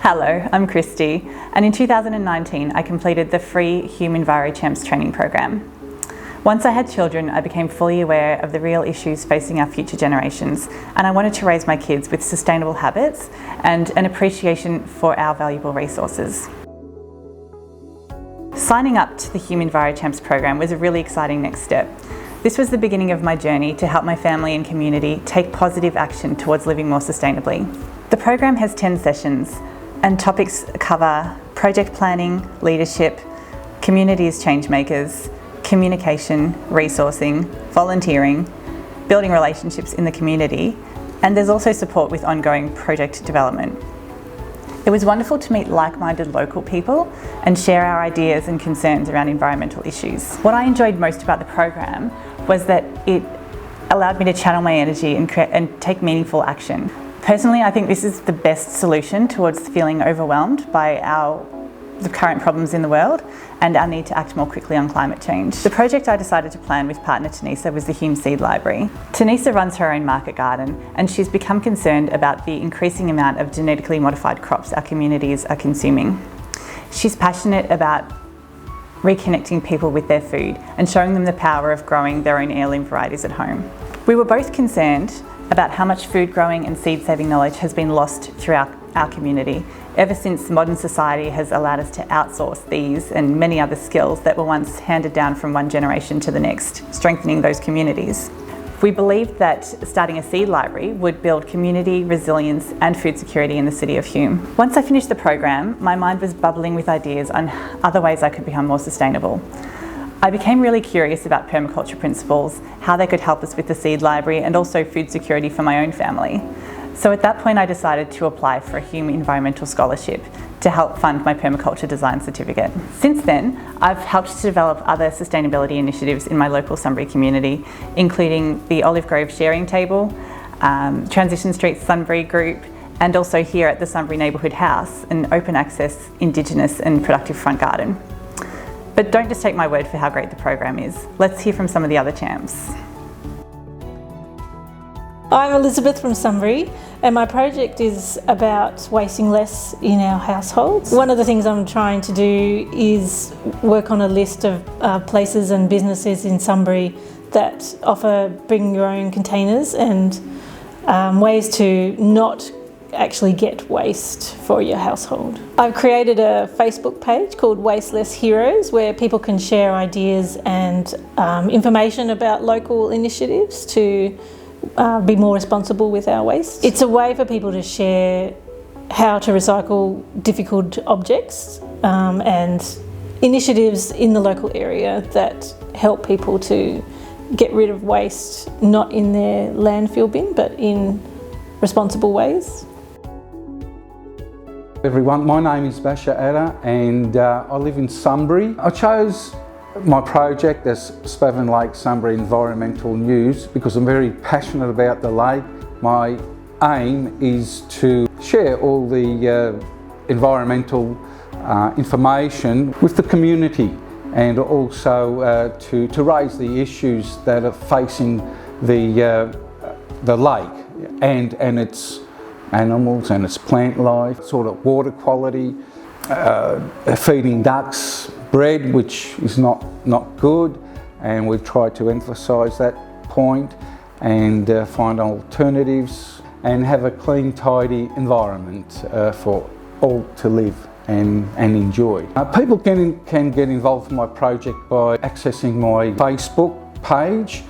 Hello, I'm Christy, and in 2019 I completed the free Hume Enviro Champions training program. Once I had children, I became fully aware of the real issues facing our future generations, and I wanted to raise my kids with sustainable habits and an appreciation for our valuable resources. Signing up to the Hume Enviro Champions program was a really exciting next step. This was the beginning of my journey to help my family and community take positive action towards living more sustainably. The program has 10 sessions, and topics cover project planning, leadership, community as change makers, communication, resourcing, volunteering, building relationships in the community, and there's also support with ongoing project development. It was wonderful to meet like-minded local people and share our ideas and concerns around environmental issues. What I enjoyed most about the program was that it allowed me to channel my energy and take meaningful action. Personally, I think this is the best solution towards feeling overwhelmed by the current problems in the world and our need to act more quickly on climate change. The project I decided to plan with partner Tanisa was the Hume Seed Library. Tanisa runs her own market garden, and she's become concerned about the increasing amount of genetically modified crops our communities are consuming. She's passionate about reconnecting people with their food and showing them the power of growing their own heirloom varieties at home. We were both concerned about how much food growing and seed saving knowledge has been lost throughout our community ever since modern society has allowed us to outsource these and many other skills that were once handed down from one generation to the next, strengthening those communities. We believed that starting a seed library would build community, resilience and food security in the city of Hume. Once I finished the program, my mind was bubbling with ideas on other ways I could become more sustainable. I became really curious about permaculture principles, how they could help us with the seed library and also food security for my own family. So at that point I decided to apply for a Hume Environmental Scholarship to help fund my permaculture design certificate. Since then, I've helped to develop other sustainability initiatives in my local Sunbury community, including the Olive Grove Sharing Table, Transition Street Sunbury Group, and also here at the Sunbury Neighbourhood House, an open access, Indigenous and productive front garden. But don't just take my word for how great the program is. Let's hear from some of the other champs. I'm Elizabeth from Sunbury, and my project is about wasting less in our households. One of the things I'm trying to do is work on a list of places and businesses in Sunbury that offer bring your own containers and ways to not actually get waste for your household. I've created a Facebook page called Waste Less Heroes where people can share ideas and information about local initiatives to be more responsible with our waste. It's a way for people to share how to recycle difficult objects and initiatives in the local area that help people to get rid of waste, not in their landfill bin, but in responsible ways. Everyone, my name is Basha Ada and I live in Sunbury. I chose my project as Spavin Lake Sunbury Environmental News because I'm very passionate about the lake. My aim is to share all the environmental information with the community and also to raise the issues that are facing the lake and its animals and its plant life, sort of water quality, feeding ducks bread, which is not good, and we've tried to emphasise that point and find alternatives and have a clean, tidy environment for all to live and enjoy. People can get involved in my project by accessing my Facebook page.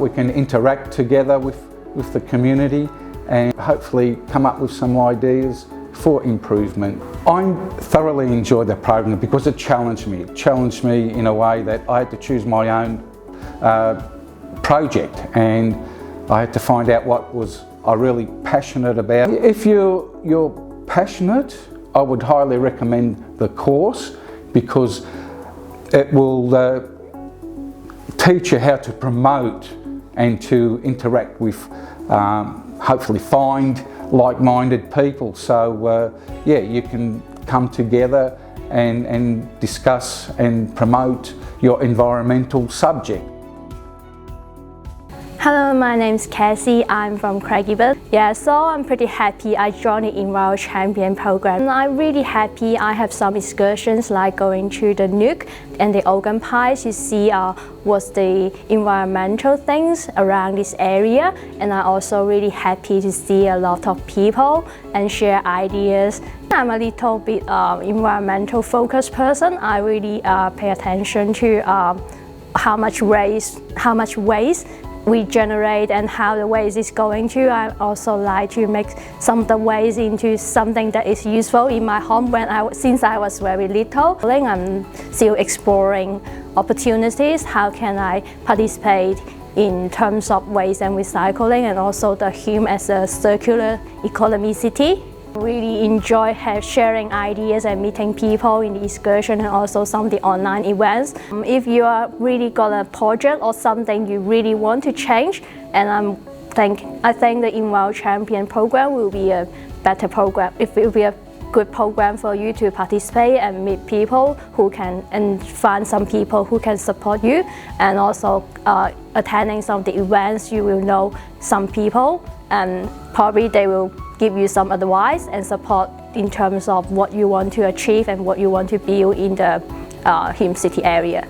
We can interact together with the community and hopefully come up with some ideas for improvement. I thoroughly enjoyed the program because it challenged me. It challenged me in a way that I had to choose my own project and I had to find out what was I really passionate about. If you're passionate, I would highly recommend the course because it will teach you how to promote and to interact with hopefully find like-minded people. So yeah, you can come together and discuss and promote your environmental subject. Hello, my name's Cassie. I'm from Craigieburn. Yeah, so I'm pretty happy I joined the Enviro Champion program. I'm really happy I have some excursions like going to the Nook and the Ogan Pies to see what's the environmental things around this area. And I'm also really happy to see a lot of people and share ideas. I'm a little bit environmental focused person. I really pay attention to how much waste we generate and how the waste is going to. I also like to make some of the waste into something that is useful in my home since I was very little. I'm still exploring opportunities. How can I participate in terms of waste and recycling, and also the Hume as a circular economy city. Really enjoy sharing ideas and meeting people in the excursion and also some of the online events. If you are really got a project or something you really want to change, and I think the Enviro Champion program will be a better program. It will be a good program for you to participate and meet people who can, and find some people who can support you, and also attending some of the events you will know some people, and probably they will give you some advice and support in terms of what you want to achieve and what you want to build in the Hume City area.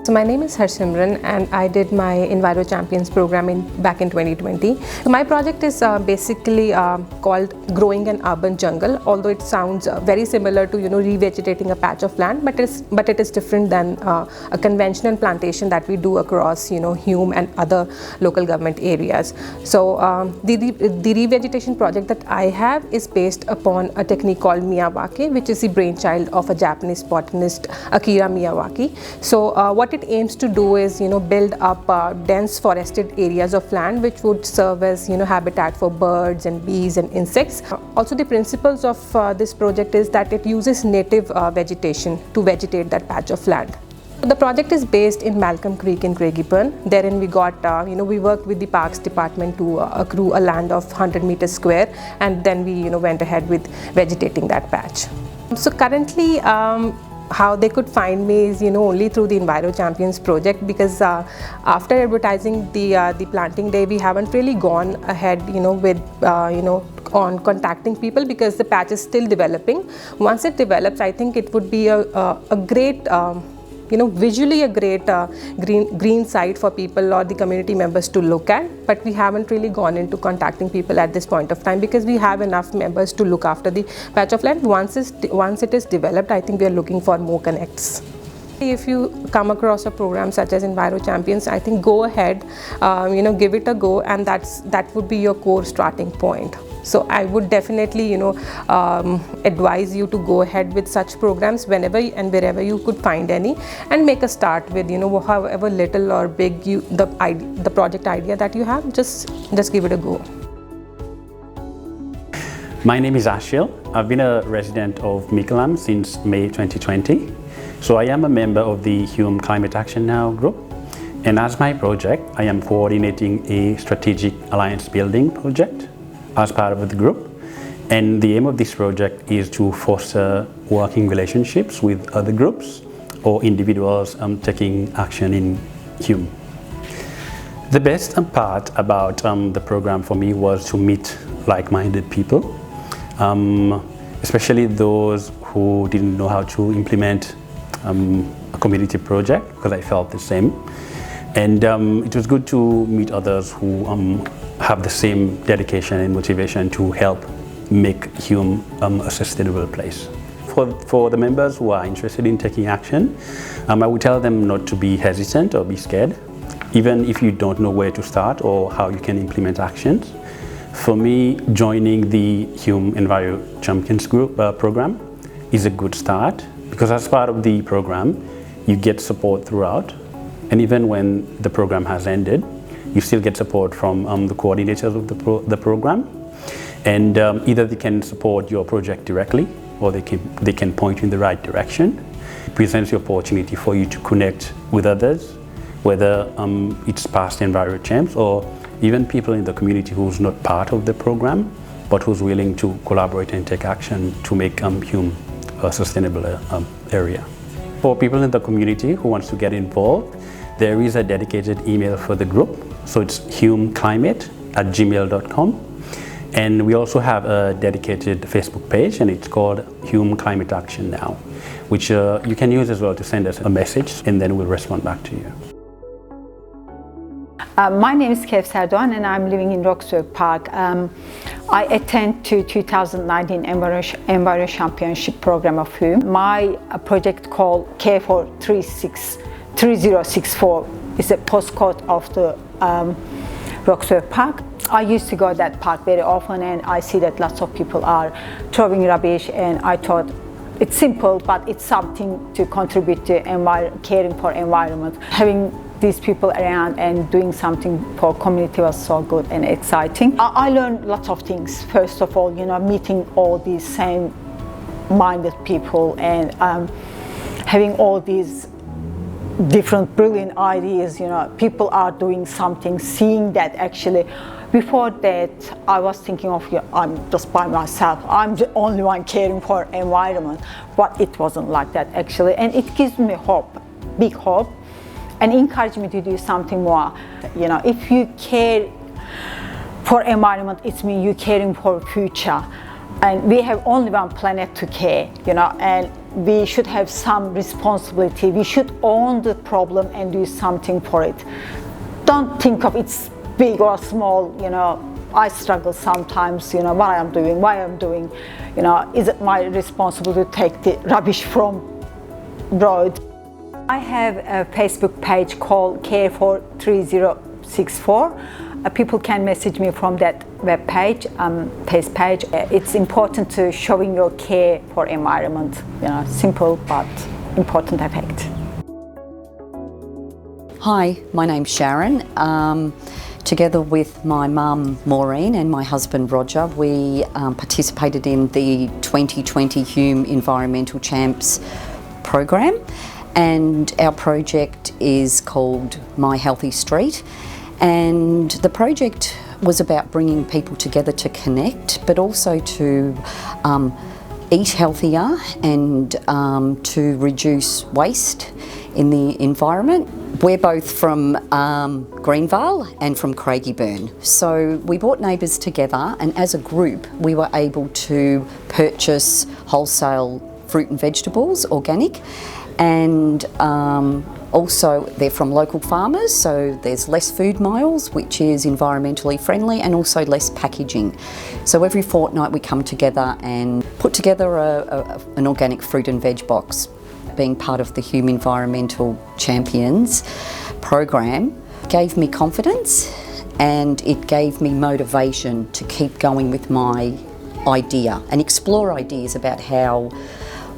So my name is Simran, and I did my Enviro Champions program back in 2020. So my project is basically called Growing an Urban Jungle, although it sounds very similar to revegetating a patch of land, but it is different than a conventional plantation that we do across Hume and other local government areas. So the revegetation project that I have is based upon a technique called Miyawaki, which is the brainchild of a Japanese botanist, Akira Miyawaki. So what it aims to do is build up dense forested areas of land which would serve as habitat for birds and bees and insects. Also, the principles of this project is that it uses native vegetation to vegetate that patch of land. The project is based in Malcolm Creek in Craigieburn. Therein we got, we worked with the Parks Department to accrue a land of 100 meters square, and then we went ahead with vegetating that patch. So currently, how they could find me is only through the Enviro Champions project, because after advertising the planting day, we haven't really gone ahead with on contacting people, because the patch is still developing. Once it develops, I think it would be a great visually a great green site for people or the community members to look at, but we haven't really gone into contacting people at this point of time, because we have enough members to look after the patch of land. Once it is developed, I think we are looking for more connects. If you come across a program such as Enviro Champions, I think go ahead, give it a go, and that would be your core starting point. So I would definitely advise you to go ahead with such programs whenever and wherever you could find any, and make a start with however little or big the project idea that you have. Just give it a go. My name is Ashil. I've been a resident of Mikolam since May 2020. So I am a member of the Hume Climate Action Now group, and as my project, I am coordinating a strategic alliance building project as part of the group. And the aim of this project is to foster working relationships with other groups or individuals taking action in Hume. The best part about the program for me was to meet like-minded people, especially those who didn't know how to implement a community project, because I felt the same. And it was good to meet others who have the same dedication and motivation to help make Hume a sustainable place. For the members who are interested in taking action, I would tell them not to be hesitant or be scared, even if you don't know where to start or how you can implement actions. For me, joining the Hume Enviro Champions group program is a good start, because as part of the program, you get support throughout. And even when the program has ended, you still get support from the coordinators of the program. And either they can support your project directly, or they can point you in the right direction. It presents the opportunity for you to connect with others, whether it's past Enviro Champs or even people in the community who's not part of the program, but who's willing to collaborate and take action to make Hume a sustainable area. For people in the community who wants to get involved, there is a dedicated email for the group. So it's humeclimate@gmail.com. And we also have a dedicated Facebook page, and it's called Hume Climate Action Now, which you can use as well to send us a message, and then we'll respond back to you. My name is Sardone, and I'm living in Roxburgh Park. I attend to 2019 Enviro Championship program of Hume. My project called Care for 3064 is a postcode of the Roxburgh Park. I used to go to that park very often, and I see that lots of people are throwing rubbish, and I thought it's simple, but it's something to contribute to caring for environment. Having these people around and doing something for community was so good and exciting. I learned lots of things. First of all, meeting all these same-minded people and having all these different brilliant ideas. People are doing something, seeing that actually. Before that, I was thinking of, I'm just by myself. I'm the only one caring for environment, but it wasn't like that actually. And it gives me hope, big hope, and encourage me to do something more. If you care for environment, it means you're caring for future. And we have only one planet to care, and we should have some responsibility. We should own the problem and do something for it. Don't think of it's big or small. I struggle sometimes, what I'm doing, why I'm doing. Is it my responsibility to take the rubbish from road? I have a Facebook page called Care for 3064. People can message me from that web page, page. It's important to showing your care for environment. Simple but important effect. Hi, my name's Sharon. Together with my mum Maureen and my husband Roger, we participated in the 2020 Hume Environmental Champs program, and our project is called My Healthy Street. And the project was about bringing people together to connect, but also to eat healthier and to reduce waste in the environment. We're both from Greenvale and from Craigieburn. So we brought neighbours together, and as a group we were able to purchase wholesale fruit and vegetables, organic, and also they're from local farmers, so there's less food miles, which is environmentally friendly, and also less packaging. So every fortnight we come together and put together an organic fruit and veg box. Being part of the Hume Environmental Champions program gave me confidence, and it gave me motivation to keep going with my idea and explore ideas about how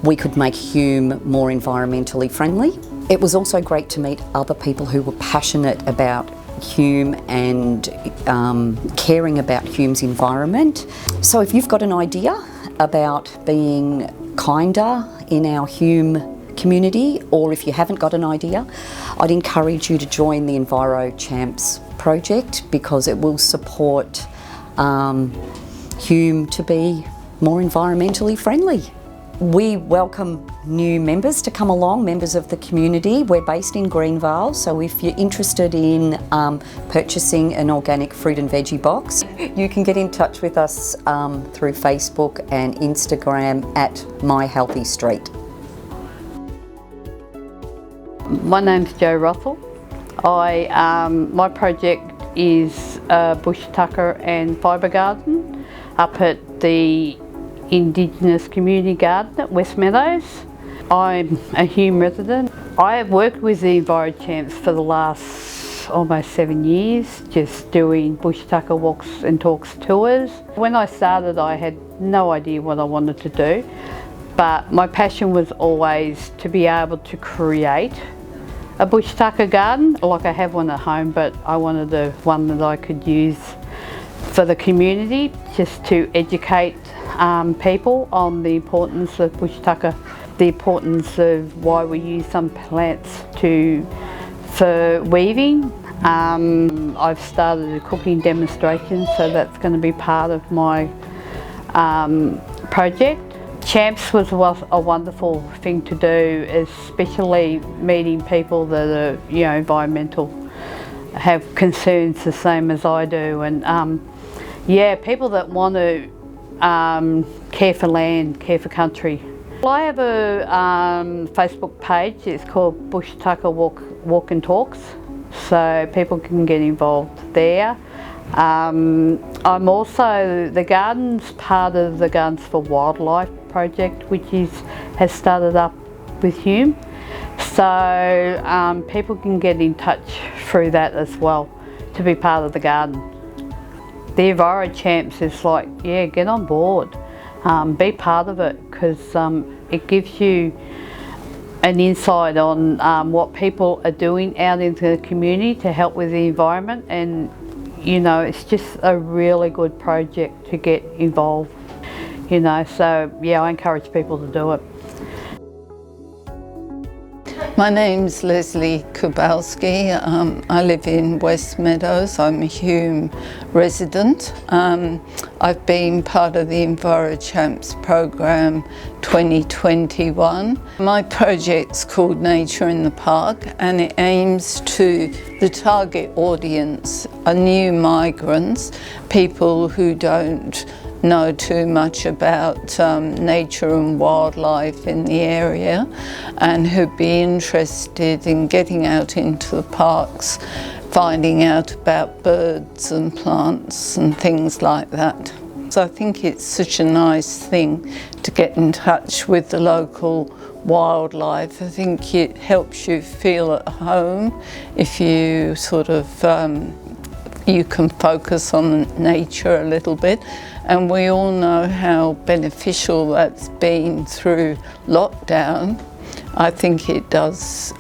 we could make Hume more environmentally friendly. It was also great to meet other people who were passionate about Hume and caring about Hume's environment. So if you've got an idea about being kinder in our Hume community, or if you haven't got an idea, I'd encourage you to join the Enviro Champs project, because it will support Hume to be more environmentally friendly. We welcome new members to come along, members of the community. We're based in Greenvale, so if you're interested in purchasing an organic fruit and veggie box, you can get in touch with us through Facebook and Instagram at My Healthy Street. My name's Jo Russell. My project is a bush tucker and fibre garden up at the Indigenous Community Garden at West Meadows. I'm a Hume resident. I have worked with the Enviro Champs for the last almost 7 years, just doing bush tucker walks and talks tours. When I started, I had no idea what I wanted to do, but my passion was always to be able to create a bush tucker garden. Like I have one at home, but I wanted one that I could use for the community, just to educate people on the importance of bush tucker, the importance of why we use some plants for weaving. I've started a cooking demonstration, so that's going to be part of my project. Champs was a wonderful thing to do, especially meeting people that are, environmental, have concerns the same as I do, and people that want to care for land, care for country. Well, I have a Facebook page. It's called Bush Tucker Walk and Talks, so people can get involved there. I'm also, the garden's part of the Gardens for Wildlife project, which has started up with Hume. So people can get in touch through that as well to be part of the garden. The Enviro Champs is like, get on board, be part of it, because it gives you an insight on what people are doing out in the community to help with the environment, and it's just a really good project to get involved, so I encourage people to do it. My name's Leslie Kubowski. I live in West Meadows. I'm a Hume resident. I've been part of the Enviro Champs program 2021. My project's called Nature in the Park, and it aims to the target audience are new migrants, people who don't know too much about nature and wildlife in the area, and who'd be interested in getting out into the parks, finding out about birds and plants and things like that. So I think it's such a nice thing to get in touch with the local wildlife. I think it helps you feel at home if you sort of you can focus on nature a little bit, and we all know how beneficial that's been through lockdown. I think it does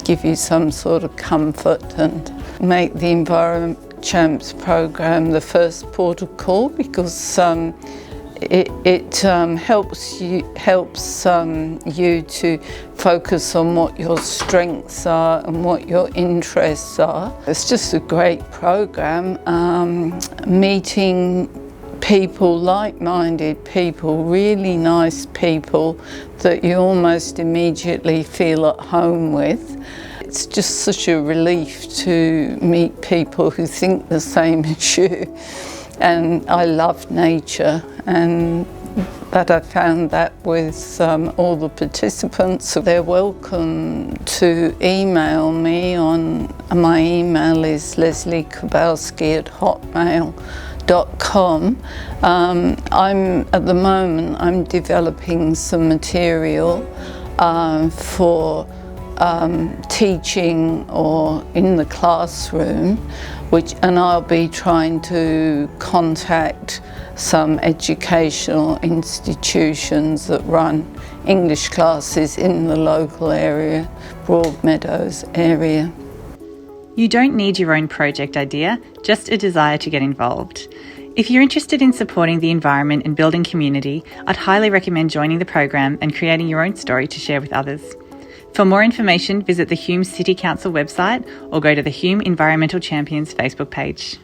give you some sort of comfort and make the Enviro Champs program the first port of call, because it helps you to focus on what your strengths are and what your interests are. It's just a great program, meeting people, like-minded people, really nice people that you almost immediately feel at home with. It's just such a relief to meet people who think the same as you. And I love nature, and that I found that with all the participants. They're welcome to email me on, my email is lesliekubowski@hotmail.com. At the moment I'm developing some material for teaching or in the classroom, and I'll be trying to contact some educational institutions that run English classes in the local area, Broadmeadows area. You don't need your own project idea, just a desire to get involved. If you're interested in supporting the environment and building community, I'd highly recommend joining the program and creating your own story to share with others. For more information, visit the Hume City Council website or go to the Hume Environmental Champions Facebook page.